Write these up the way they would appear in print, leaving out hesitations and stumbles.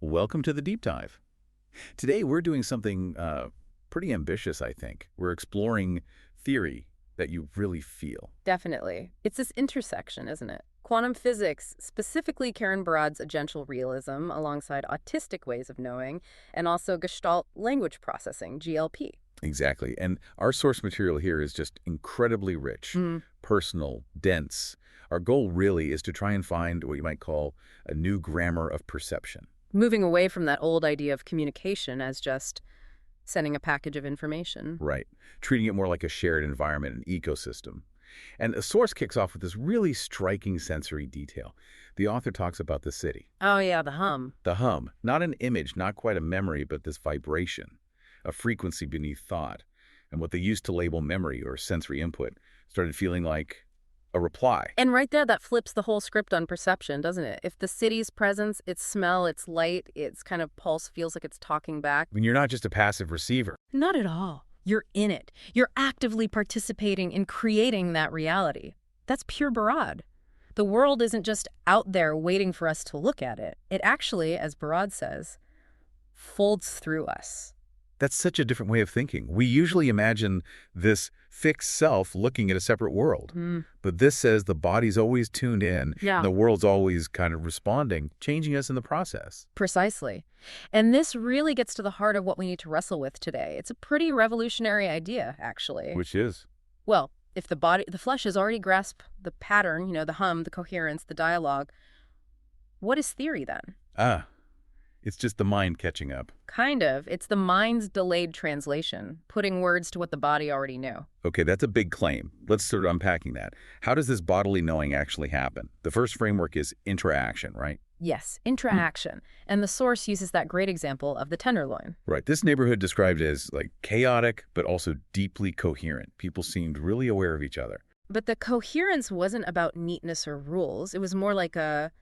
Welcome to the deep dive. Today we're doing something pretty ambitious, I think. We're exploring theory that you really feel. Definitely. It's this intersection, isn't it? Quantum physics, specifically Karen Barad's agential realism, alongside autistic ways of knowing, and also Gestalt language processing, GLP. Exactly. And our source material here is just incredibly rich, personal, dense. Our goal really is to try and find what you might call a new grammar of perception. Moving away from that old idea of communication as just sending a package of information. Right. Treating it more like a shared environment, an ecosystem. And the source kicks off with this really striking sensory detail. The author talks about the city. Oh yeah, the hum. The hum. Not an image, not quite a memory, but this vibration, a frequency beneath thought. And what they used to label memory or sensory input started feeling like a reply. And right there, that flips the whole script on perception, doesn't it? If the city's presence, its smell, its light, its kind of pulse feels like it's talking back. I mean, you're not just a passive receiver. Not at all. You're in it. You're actively participating in creating that reality. That's pure Barad. The world isn't just out there waiting for us to look at it. It actually, as Barad says, folds through us. That's such a different way of thinking. We usually imagine this fixed self looking at a separate world. But this says the body's always tuned in, Yeah. and the world's always kind of responding, changing us in the process. Precisely. And this really gets to the heart of what we need to wrestle with today. It's a pretty revolutionary idea, actually. Which is? Well, if the flesh has already grasped the pattern, the hum, the coherence, the dialogue, what is theory then? It's just the mind catching up. Kind of. It's the mind's delayed translation, putting words to what the body already knew. Okay, that's a big claim. Let's start unpacking that. How does this bodily knowing actually happen? The first framework is interaction, right? Yes, intra-action. And the source uses that great example of the Tenderloin. Right. This neighborhood described as like chaotic, but also deeply coherent. People seemed really aware of each other. But the coherence wasn't about neatness or rules. It was more like a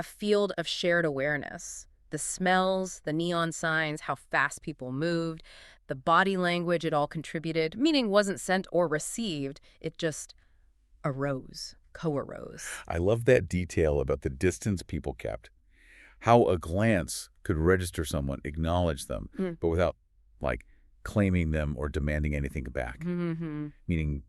field of shared awareness. The smells, the neon signs, how fast people moved, the body language, it all contributed, meaning wasn't sent or received, it just arose, co-arose. I love that detail about the distance people kept. How a glance could register someone, acknowledge them, but without, like, claiming them or demanding anything back. Meaning,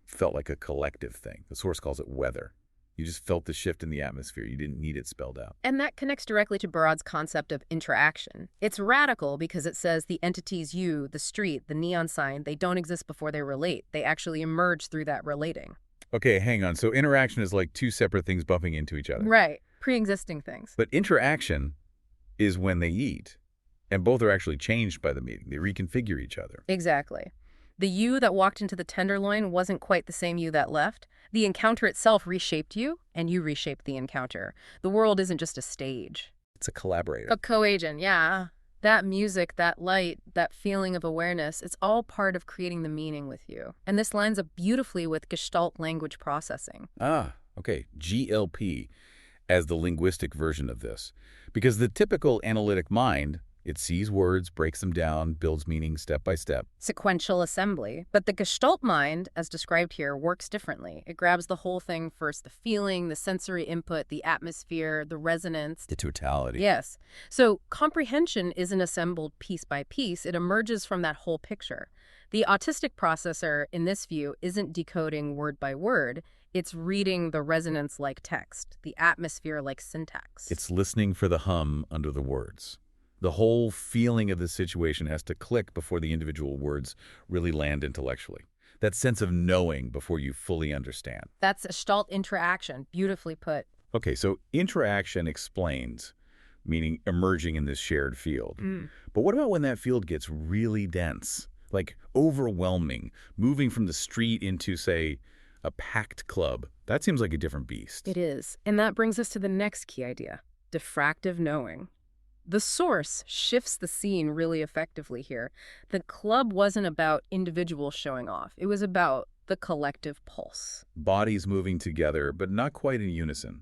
felt like a collective thing. The source calls it weather. You just felt the shift in the atmosphere. You didn't need it spelled out. And that connects directly to Barad's concept of interaction. It's radical because it says the entities you, the street, the neon sign, they don't exist before they relate. They actually emerge through that relating. Okay, hang on. So interaction is like two separate things bumping into each other. Right. Pre-existing things. But interaction is when they eat. And both are actually changed by the meeting. They reconfigure each other. Exactly. The you that walked into the Tenderloin wasn't quite the same you that left. The encounter itself reshaped you, and you reshaped the encounter. The world isn't just a stage. It's a collaborator. A co-agent, yeah. That music, that light, that feeling of awareness, it's all part of creating the meaning with you. And this lines up beautifully with Gestalt language processing. Okay. GLP as the linguistic version of this. Because the typical analytic mind, it sees words, breaks them down, builds meaning step by step. Sequential assembly. But the Gestalt mind, as described here, works differently. It grabs the whole thing first, the feeling, the sensory input, the atmosphere, the resonance. The totality. Yes. So comprehension isn't assembled piece by piece. It emerges from that whole picture. The autistic processor, in this view, isn't decoding word by word. It's reading the resonance like text, the atmosphere like syntax. It's listening for the hum under the words. The whole feeling of the situation has to click before the individual words really land intellectually. That sense of knowing before you fully understand. That's Gestalt Intra-action, beautifully put. Okay, so interaction explains, meaning emerging in this shared field. But what about when that field gets really dense, like overwhelming, moving from the street into, say, a packed club? That seems like a different beast. It is. And that brings us to the next key idea, diffractive knowing. The source shifts the scene really effectively here. The club wasn't about individuals showing off. It was about the collective pulse. Bodies moving together, but not quite in unison.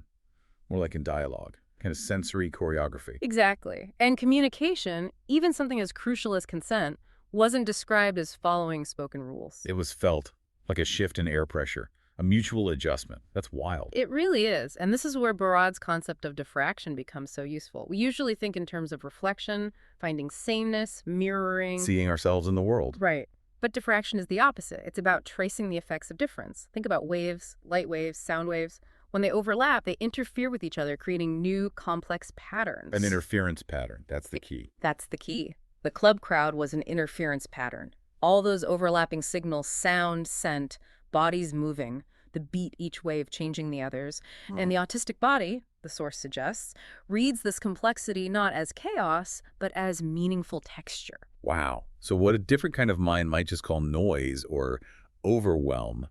More like in dialogue, kind of sensory choreography. Exactly. And communication, even something as crucial as consent, wasn't described as following spoken rules. It was felt like a shift in air pressure, a A mutual adjustment. That's wild. It really is. And this is where Barad's concept of diffraction becomes so useful. We usually think in terms of reflection, finding sameness, mirroring. Seeing ourselves in the world. Right. But diffraction is the opposite. It's about tracing the effects of difference. Think about waves, light waves, sound waves. When they overlap, they interfere with each other, creating new complex patterns. An interference pattern. That's the key. That's the key. The club crowd was an interference pattern. All those overlapping signals, sound, scent, bodies moving, the beat each wave changing the others. And the autistic body, the source suggests, reads this complexity not as chaos, but as meaningful texture. Wow. So what a different kind of mind might just call noise or overwhelm,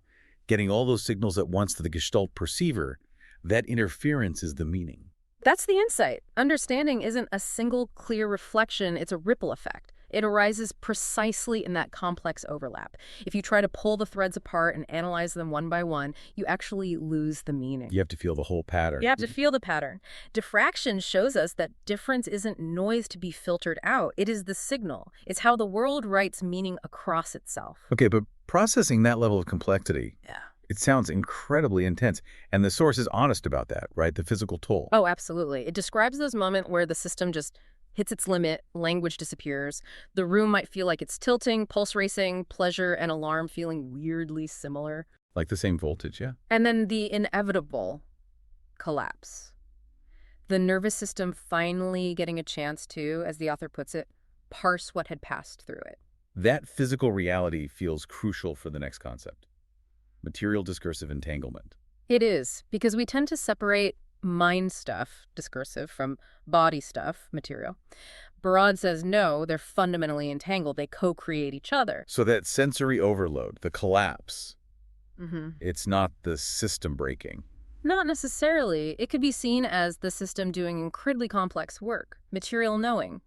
getting all those signals at once to the Gestalt perceiver, that interference is the meaning. That's the insight. Understanding isn't a single clear reflection, it's a ripple effect. It arises precisely in that complex overlap. If you try to pull the threads apart and analyze them one by one, you actually lose the meaning. You have to feel the whole pattern. You have to feel the pattern. Diffraction shows us that difference isn't noise to be filtered out. It is the signal. It's how the world writes meaning across itself. Okay, but processing that level of complexity, it sounds incredibly intense. And the source is honest about that, right? The physical toll. Oh, absolutely. It describes those moments where the system just hits its limit, language disappears. The room might feel like it's tilting, pulse racing, pleasure and alarm feeling weirdly similar. Like the same voltage, yeah. And then the inevitable collapse. The nervous system finally getting a chance to, as the author puts it, parse what had passed through it. That physical reality feels crucial for the next concept. Material discursive entanglement. It is, because we tend to separate mind stuff, discursive, from body stuff, material. Barad says no, they're fundamentally entangled. They co-create each other. So that sensory overload, the collapse, it's not the system breaking. Not necessarily. It could be seen as the system doing incredibly complex work, material knowing.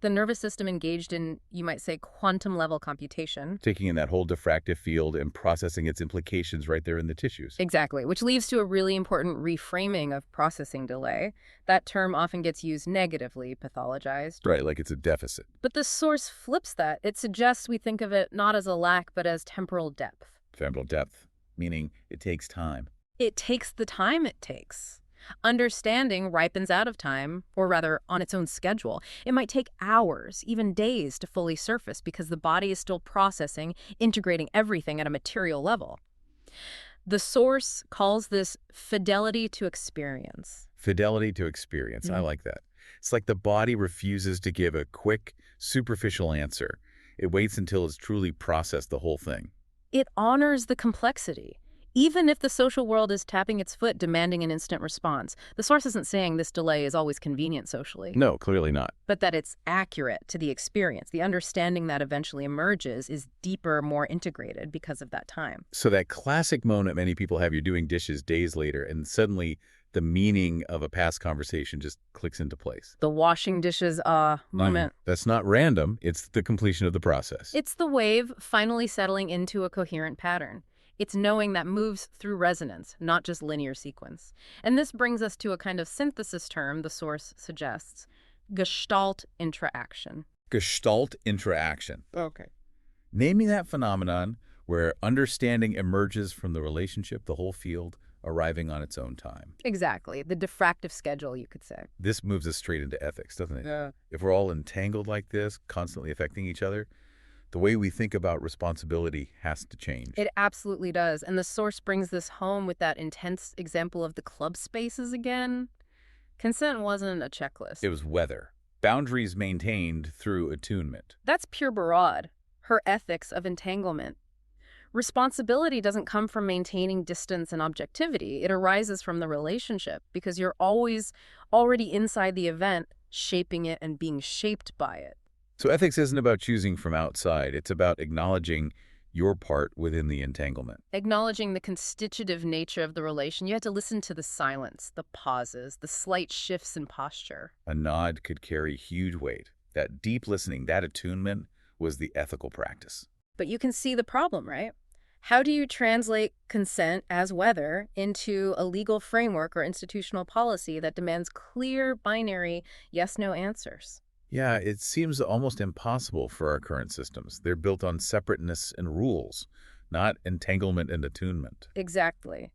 The nervous system engaged in, you might say, quantum-level computation. Taking in that whole diffractive field and processing its implications right there in the tissues. Exactly, which leads to a really important reframing of processing delay. That term often gets used negatively, pathologized. Right, like it's a deficit. But the source flips that. It suggests we think of it not as a lack, but as temporal depth. Temporal depth, meaning it takes time. It takes the time it takes. Understanding ripens out of time, or rather, on its own schedule. It might take hours, even days, to fully surface because the body is still processing, integrating everything at a material level. The source calls this fidelity to experience. Fidelity to experience. I like that. It's like the body refuses to give a quick, superficial answer. It waits until it's truly processed the whole thing. It honors the complexity. Even if the social world is tapping its foot, demanding an instant response, the source isn't saying this delay is always convenient socially. No, clearly not. But that it's accurate to the experience. The understanding that eventually emerges is deeper, more integrated because of that time. So that classic moment many people have, you're doing dishes days later, and suddenly the meaning of a past conversation just clicks into place. The washing dishes moment. That's not random. It's the completion of the process. It's the wave finally settling into a coherent pattern. It's knowing that moves through resonance, not just linear sequence. And this brings us to a kind of synthesis term the source suggests, Gestalt Intra-action. Gestalt Intra-action. Okay. Name me that phenomenon where understanding emerges from the relationship, the whole field, arriving on its own time. Exactly. The diffractive schedule, you could say. This moves us straight into ethics, doesn't it? Yeah. If we're all entangled like this, constantly affecting each other, the way we think about responsibility has to change. It absolutely does. And the source brings this home with that intense example of the club spaces again. Consent wasn't a checklist. It was weather. Boundaries maintained through attunement. That's pure Barad, her ethics of entanglement. Responsibility doesn't come from maintaining distance and objectivity. It arises from the relationship because you're always already inside the event, shaping it and being shaped by it. So ethics isn't about choosing from outside. It's about acknowledging your part within the entanglement. Acknowledging the constitutive nature of the relation, you had to listen to the silence, the pauses, the slight shifts in posture. A nod could carry huge weight. That deep listening, that attunement, was the ethical practice. But you can see the problem, right? How do you translate consent as weather into a legal framework or institutional policy that demands clear, binary, yes-no answers? Yeah, it seems almost impossible for our current systems. They're built on separateness and rules. not entanglement and attunement. Exactly.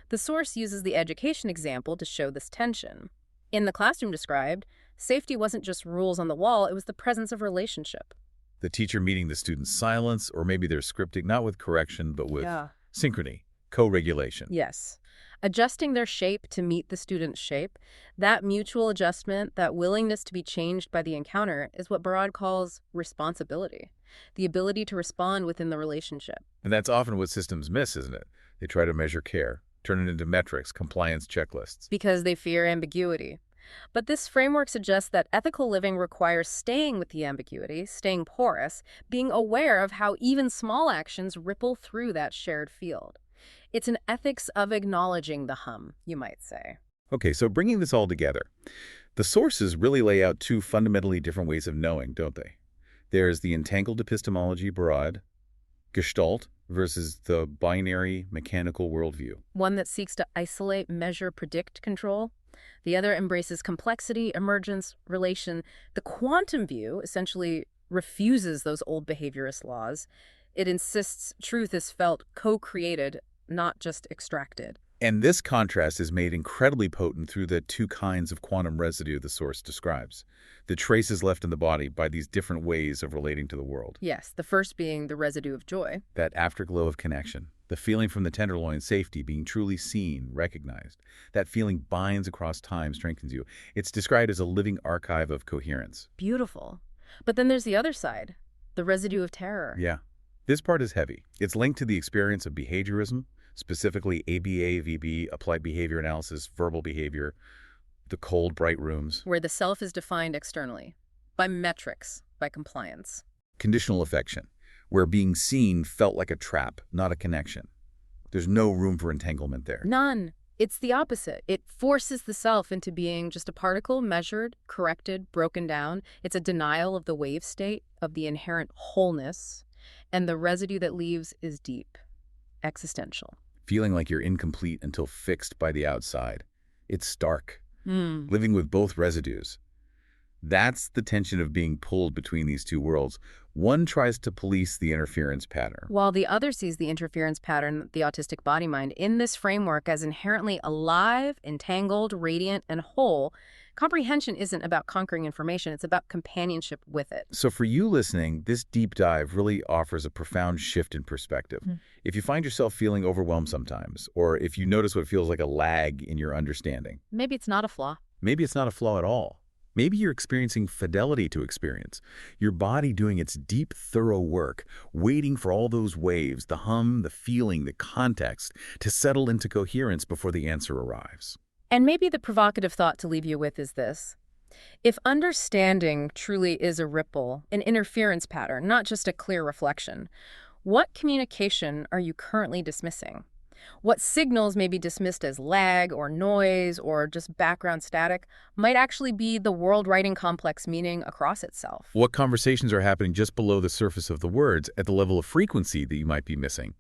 The source uses the education example to show this tension. In the classroom described, safety wasn't just rules on the wall, it was the presence of relationship. The teacher meeting the student's silence, or maybe they're scripting, not with correction, but with synchrony, co-regulation. Yes. Adjusting their shape to meet the student's shape, that mutual adjustment, that willingness to be changed by the encounter is what Barad calls responsibility, the ability to respond within the relationship. And that's often what systems miss, isn't it? They try to measure care, turn it into metrics, compliance checklists. Because they fear ambiguity. But this framework suggests that ethical living requires staying with the ambiguity, staying porous, being aware of how even small actions ripple through that shared field. It's an ethics of acknowledging the hum, you might say. Okay, so bringing this all together, the sources really lay out two fundamentally different ways of knowing, don't they? There's the entangled epistemology, Barad, Gestalt, versus the binary mechanical worldview. One that seeks to isolate, measure, predict, control. The other embraces complexity, emergence, relation. The quantum view essentially refuses those old behaviorist laws. It insists truth is felt co-created, not just extracted. And this contrast is made incredibly potent through the two kinds of quantum residue the source describes, the traces left in the body by these different ways of relating to the world. Yes, the first being the residue of joy. That afterglow of connection, the feeling from the Tenderloin safety, being truly seen, recognized. That feeling binds across time, strengthens you. It's described as a living archive of coherence. Beautiful. But then there's the other side, the residue of terror. Yeah. This part is heavy. It's linked to the experience of behaviorism, specifically ABA, VB, applied behavior analysis, verbal behavior, the cold, bright rooms. Where the self is defined externally, by metrics, by compliance. Conditional affection, where being seen felt like a trap, not a connection. There's no room for entanglement there. None. It's the opposite. It forces the self into being just a particle, measured, corrected, broken down. It's a denial of the wave state, of the inherent wholeness, and the residue that leaves is deep, existential. Feeling like you're incomplete until fixed by the outside. It's stark. Living with both residues. That's the tension of being pulled between these two worlds. One tries to police the interference pattern, while the other sees the interference pattern, the autistic body-mind, in this framework as inherently alive, entangled, radiant, and whole. Comprehension isn't about conquering information, it's about companionship with it. So for you listening, this deep dive really offers a profound shift in perspective. If you find yourself feeling overwhelmed sometimes, or if you notice what feels like a lag in your understanding. Maybe it's not a flaw. Maybe it's not a flaw at all. Maybe you're experiencing fidelity to experience, your body doing its deep, thorough work, waiting for all those waves, the hum, the feeling, the context, to settle into coherence before the answer arrives. And maybe the provocative thought to leave you with is this. If understanding truly is a ripple, an interference pattern, not just a clear reflection, what communication are you currently dismissing? What signals may be dismissed as lag or noise or just background static might actually be the world writing complex meaning across itself? What conversations are happening just below the surface of the words at the level of frequency that you might be missing?